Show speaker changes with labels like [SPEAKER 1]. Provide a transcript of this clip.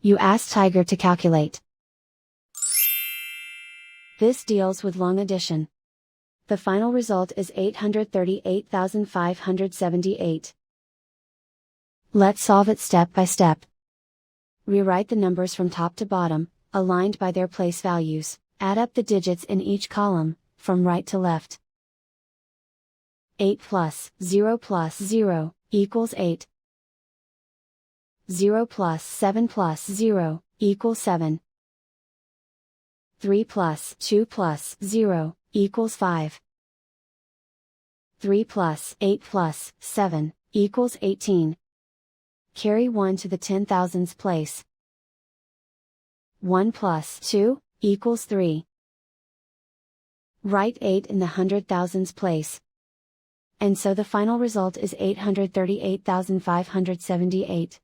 [SPEAKER 1] You ask Tiger to calculate. This deals with long addition. The final result is 838,578. Let's solve it step by step. Rewrite the numbers from top to bottom, aligned by their place values. Add up the digits in each column, from right to left. 8 plus 0 equals 8. 0 plus 7 equals 7. 3 plus 2 equals 5. 3 plus 8 plus 7 equals 18. Carry 1 to the 10,000s place. 1 plus 2 equals 3. Write 8 in the 100,000s place. And so the final result is 838,578.